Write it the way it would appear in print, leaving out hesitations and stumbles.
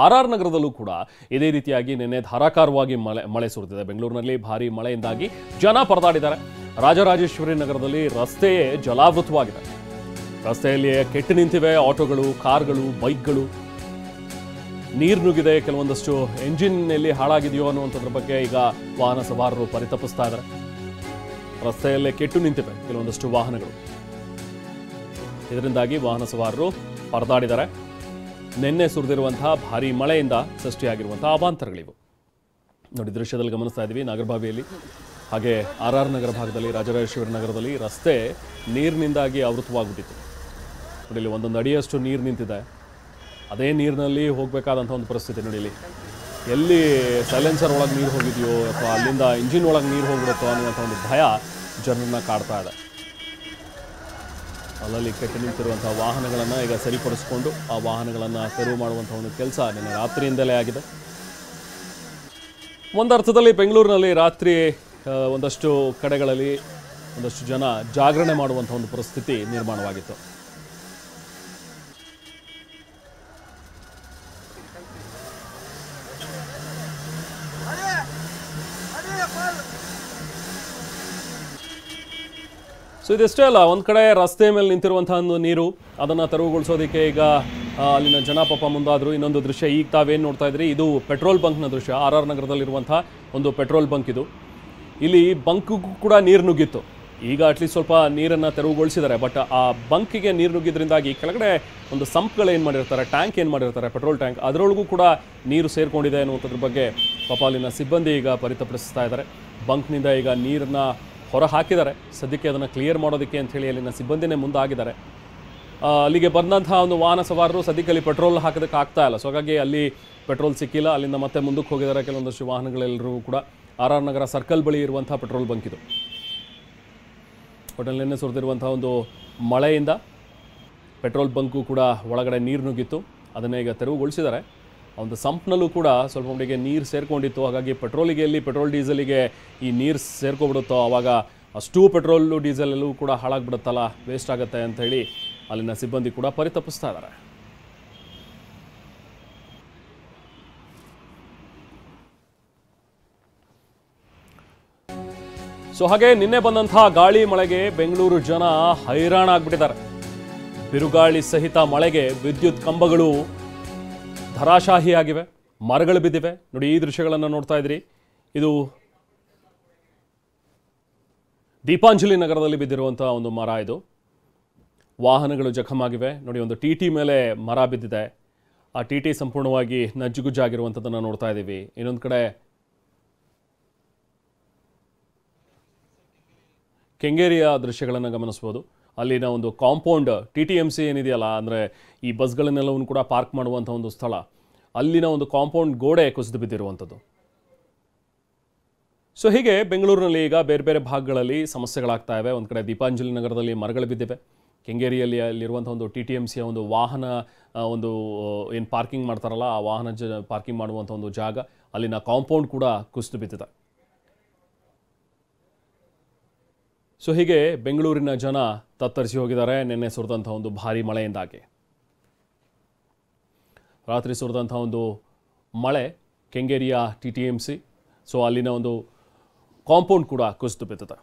R ನಗರದಲ್ಲೂ ಕೂಡ ಇದೇ ರೀತಿಯಾಗಿ ನಿನ್ನೆ ಧಾರಾಕಾರವಾಗಿ ಮಳೆ ಸುರಿದಿದೆ. ಬೆಂಗಳೂರಿನಲ್ಲಿ ಭಾರೀ ಮಳೆಯಿಂದಾಗಿ ಜನ ಪರದಾಡಿದ್ದಾರೆ. ರಾಜರಾಜೇಶ್ವರಿ ನಗರದಲ್ಲಿ ರಸ್ತೆಯೇ ಜಲಾವೃತವಾಗಿದೆ. ರಸ್ತೆಯಲ್ಲಿ ಕೆಟ್ಟು ನಿಂತಿವೆ ಆಟೋಗಳು, ಕಾರ್ಗಳು, ಬೈಕ್ಗಳು. ನೀರು ನುಗ್ಗಿದೆ. ಕೆಲವೊಂದಷ್ಟು ಎಂಜಿನ್ನಲ್ಲಿ ಹಾಳಾಗಿದೆಯೋ ಅನ್ನುವಂಥದ್ರ ಬಗ್ಗೆ ಈಗ ವಾಹನ ಸವಾರರು ಪರಿತಪಿಸ್ತಾ ಇದ್ದಾರೆ. ರಸ್ತೆಯಲ್ಲೇ ಕೆಟ್ಟು ನಿಂತಿವೆ ಕೆಲವೊಂದಷ್ಟು ವಾಹನಗಳು. ಇದರಿಂದಾಗಿ ವಾಹನ ಸವಾರರು ಪರದಾಡಿದ್ದಾರೆ. ನಿನ್ನೆ ಸುರಿದಿರುವಂತಹ ಭಾರೀ ಮಳೆಯಿಂದ ಸೃಷ್ಟಿಯಾಗಿರುವಂತಹ ಅವಾಂತರಗಳಿವು. ನೋಡಿ, ದೃಶ್ಯದಲ್ಲಿ ಗಮನಿಸ್ತಾ ಇದ್ದೀವಿ. ನಾಗರಬಾವಿಯಲ್ಲಿ ಹಾಗೆ ಆರ್ ನಗರ ಭಾಗದಲ್ಲಿ, ರಾಜರಾಜೇಶ್ವರಿ ನಗರದಲ್ಲಿ ರಸ್ತೆ ನೀರಿನಿಂದಾಗಿ ಆವೃತವಾಗ್ಬಿಟ್ಟಿತ್ತು. ನೋಡಿ, ಇಲ್ಲಿ ಒಂದೊಂದು ಅಡಿಯಷ್ಟು ನೀರು ನಿಂತಿದೆ. ಅದೇ ನೀರಿನಲ್ಲಿ ಹೋಗಬೇಕಾದಂಥ ಒಂದು ಪರಿಸ್ಥಿತಿ. ನೋಡಿ, ಇಲ್ಲಿ ಎಲ್ಲಿ ಸೈಲೆನ್ಸರ್ ಒಳಗೆ ನೀರು ಹೋಗಿದೆಯೋ ಅಥವಾ ಅಲ್ಲಿಂದ ಇಂಜಿನ್ ಒಳಗೆ ನೀರು ಹೋಗ್ಬಿಡುತ್ತೋ ಅನ್ನುವಂಥ ಒಂದು ಭಯ ಜನರನ್ನ ಕಾಡ್ತಾ ಇದೆ. ಅಲ್ಲಲ್ಲಿ ಕೆಟ್ಟು ನಿಂತಿರುವಂಥ ವಾಹನಗಳನ್ನು ಈಗ ಸರಿಪಡಿಸ್ಕೊಂಡು ಆ ವಾಹನಗಳನ್ನು ತೆರವು ಮಾಡುವಂಥ ಒಂದು ಕೆಲಸ ನಿನ್ನೆ ರಾತ್ರಿಯಿಂದಲೇ ಆಗಿದೆ. ಒಂದರ್ಥದಲ್ಲಿ ಬೆಂಗಳೂರಿನಲ್ಲಿ ರಾತ್ರಿ ಒಂದಷ್ಟು ಕಡೆಗಳಲ್ಲಿ ಒಂದಷ್ಟು ಜನ ಜಾಗರಣೆ ಮಾಡುವಂಥ ಒಂದು ಪರಿಸ್ಥಿತಿ ನಿರ್ಮಾಣವಾಗಿತ್ತು. ಸೊ ಇದಷ್ಟೇ ಅಲ್ಲ, ಒಂದು ಕಡೆ ರಸ್ತೆ ಮೇಲೆ ನಿಂತಿರುವಂತಹ ಒಂದು ನೀರು, ಅದನ್ನು ತೆರವುಗೊಳಿಸೋದಕ್ಕೆ ಈಗ ಅಲ್ಲಿನ ಜನ ಪಾಪ ಮುಂದಾದರು. ಇನ್ನೊಂದು ದೃಶ್ಯ ಈಗ ತಾವೇನು ನೋಡ್ತಾ ಇದ್ರಿ, ಇದು ಪೆಟ್ರೋಲ್ ಬಂಕ್ನ ದೃಶ್ಯ. ಆರ್ ನಗರದಲ್ಲಿರುವಂಥ ಒಂದು ಪೆಟ್ರೋಲ್ ಬಂಕ್ ಇದು. ಇಲ್ಲಿ ಬಂಕ್ಗೂ ಕೂಡ ನೀರು ನುಗ್ಗಿತ್ತು. ಈಗ ಅಟ್ಲೀಸ್ಟ್ ಸ್ವಲ್ಪ ನೀರನ್ನು ತೆರವುಗೊಳಿಸಿದ್ದಾರೆ. ಬಟ್ ಆ ಬಂಕಿಗೆ ನೀರು ನುಗ್ಗಿದ್ರಿಂದಾಗಿ ಕೆಳಗಡೆ ಒಂದು ಸಂಪ್ಗಳು ಏನು ಮಾಡಿರ್ತಾರೆ, ಟ್ಯಾಂಕ್ ಏನು ಮಾಡಿರ್ತಾರೆ, ಪೆಟ್ರೋಲ್ ಟ್ಯಾಂಕ್, ಅದರೊಳಗೂ ಕೂಡ ನೀರು ಸೇರಿಕೊಂಡಿದೆ ಅನ್ನುವಂಥದ್ರ ಬಗ್ಗೆ ಪಾಪ ಅಲ್ಲಿನ ಸಿಬ್ಬಂದಿ ಈಗ ಪರಿತಪಿಸ್ತಾ ಇದ್ದಾರೆ. ಬಂಕ್ನಿಂದ ಈಗ ನೀರನ್ನು ಹೊರ ಹಾಕಿದ್ದಾರೆ. ಸದ್ಯಕ್ಕೆ ಅದನ್ನು ಕ್ಲಿಯರ್ ಮಾಡೋದಕ್ಕೆ ಅಂಥೇಳಿ ಅಲ್ಲಿನ ಸಿಬ್ಬಂದಿನೇ ಮುಂದಾಗಿದ್ದಾರೆ. ಅಲ್ಲಿಗೆ ಬಂದಂಥ ಒಂದು ವಾಹನ ಸವಾರರು ಸದ್ಯಕ್ಕೆ ಅಲ್ಲಿ ಪೆಟ್ರೋಲ್ ಹಾಕೋದಕ್ಕೆ ಆಗ್ತಾ ಇಲ್ಲ. ಸೊ ಹಾಗಾಗಿ ಅಲ್ಲಿ ಪೆಟ್ರೋಲ್ ಸಿಕ್ಕಿಲ್ಲ. ಅಲ್ಲಿಂದ ಮತ್ತೆ ಮುಂದಕ್ಕೆ ಹೋಗಿದ್ದಾರೆ ಕೆಲವೊಂದಷ್ಟು ವಾಹನಗಳೆಲ್ಲರೂ ಕೂಡ. ಆರ್ ನಗರ ಸರ್ಕಲ್ ಬಳಿ ಇರುವಂಥ ಪೆಟ್ರೋಲ್ ಬಂಕ್ ಇದು. ಹೋಟೆಲ್ನಿಂದ ಸುರಿದಿರುವಂಥ ಒಂದು ಮಳೆಯಿಂದ ಪೆಟ್ರೋಲ್ ಬಂಕು ಕೂಡ ಒಳಗಡೆ ನೀರು ನುಗ್ಗಿತ್ತು. ಅದನ್ನೇ ಈಗ ತೆರವುಗೊಳಿಸಿದ್ದಾರೆ. ಒಂದು ಸಂಪ್ನಲ್ಲೂ ಕೂಡ ಸ್ವಲ್ಪ ಮಟ್ಟಿಗೆ ನೀರು ಸೇರ್ಕೊಂಡಿತ್ತು. ಹಾಗಾಗಿ ಪೆಟ್ರೋಲಿಗೆ ಎಲ್ಲಿ ಪೆಟ್ರೋಲ್ ಡೀಸೆಲಿಗೆ ಈ ನೀರು ಸೇರ್ಕೊಬಿಡುತ್ತೋ ಆವಾಗ ಅಷ್ಟೂ ಪೆಟ್ರೋಲು ಡೀಸೆಲ್ಲೂ ಕೂಡ ಹಾಳಾಗ್ಬಿಡುತ್ತಲ್ಲ, ವೇಸ್ಟ್ ಆಗುತ್ತೆ ಅಂತ ಹೇಳಿ ಅಲ್ಲಿನ ಸಿಬ್ಬಂದಿ ಕೂಡ ಪರಿತಪಿಸ್ತಾ ಇದ್ದಾರೆ. ಸೊ ಹಾಗೆ ನಿನ್ನೆ ಬಂದಂತಹ ಗಾಳಿ ಮಳೆಗೆ ಬೆಂಗಳೂರು ಜನ ಹೈರಾಣ ಆಗ್ಬಿಟ್ಟಿದ್ದಾರೆ. ಬಿರುಗಾಳಿ ಸಹಿತ ಮಳೆಗೆ ವಿದ್ಯುತ್ ಕಂಬಗಳು ಧರಾಶಾಹಿಯಾಗಿವೆ, ಮರಗಳು ಬಿದ್ದಿವೆ. ನೋಡಿ, ಈ ದೃಶ್ಯಗಳನ್ನು ನೋಡ್ತಾ ಇದ್ರಿ. ಇದು ದೀಪಾಂಜಲಿ ನಗರದಲ್ಲಿ ಬಿದ್ದಿರುವಂಥ ಒಂದು ಮರ. ಇದು ವಾಹನಗಳು ಜಖಮಾಗಿವೆ. ನೋಡಿ, ಒಂದು ಟಿ ಮೇಲೆ ಮರ ಬಿದ್ದಿದೆ. ಆ ಟಿ ಸಂಪೂರ್ಣವಾಗಿ ನಜ್ಜುಗುಜ್ಜಾಗಿರುವಂಥದ್ದನ್ನು ನೋಡ್ತಾ ಇದ್ದೀವಿ. ಇನ್ನೊಂದು ಕಡೆ ಕೆಂಗೇರಿಯ ದೃಶ್ಯಗಳನ್ನು ಗಮನಿಸ್ಬೋದು. ಅಲ್ಲಿನ ಒಂದು ಕಾಂಪೌಂಡ್ TTMC ಏನಿದೆಯಲ್ಲ, ಅಂದರೆ ಈ ಬಸ್ಗಳನ್ನೆಲ್ಲವನ್ನು ಕೂಡ ಪಾರ್ಕ್ ಮಾಡುವಂಥ ಒಂದು ಸ್ಥಳ, ಅಲ್ಲಿನ ಒಂದು ಕಾಂಪೌಂಡ್ ಗೋಡೆ ಕುಸಿದು ಬಿದ್ದಿರುವಂಥದ್ದು. ಸೊ ಹೀಗೆ ಬೆಂಗಳೂರಿನಲ್ಲಿ ಈಗ ಬೇರೆ ಬೇರೆ ಭಾಗಗಳಲ್ಲಿ ಸಮಸ್ಯೆಗಳಾಗ್ತಾ ಇವೆ. ಒಂದು ಕಡೆ ದೀಪಾಂಜಲಿ ನಗರದಲ್ಲಿ ಮರಗಳು ಬಿದ್ದಿವೆ. ಕೆಂಗೇರಿಯಲ್ಲಿ ಅಲ್ಲಿರುವಂಥ ಒಂದು TTMCಯ ಒಂದು ವಾಹನ ಒಂದು ಏನು ಪಾರ್ಕಿಂಗ್ ಮಾಡ್ತಾರಲ್ಲ, ಆ ವಾಹನ ಪಾರ್ಕಿಂಗ್ ಮಾಡುವಂಥ ಒಂದು ಜಾಗ, ಅಲ್ಲಿನ ಕಾಂಪೌಂಡ್ ಕೂಡ ಕುಸಿದು ಬಿದ್ದಿದೆ. ಸೊ ಹೀಗೆ ಬೆಂಗಳೂರಿನ ಜನ ತತ್ತರಿಸಿ ಹೋಗಿದ್ದಾರೆ ನಿನ್ನೆ ಸುರಿದಂಥ ಒಂದು ಭಾರೀ ಮಳೆಯಿಂದಾಗಿ. ರಾತ್ರಿ ಸುರಿದಂಥ ಒಂದು ಮಳೆ ಕೆಂಗೇರಿಯ TTMC, ಸೊ ಅಲ್ಲಿನ ಒಂದು ಕಾಂಪೌಂಡ್ ಕೂಡ ಕುಸಿದು ಬಿದ್ದಿದೆ.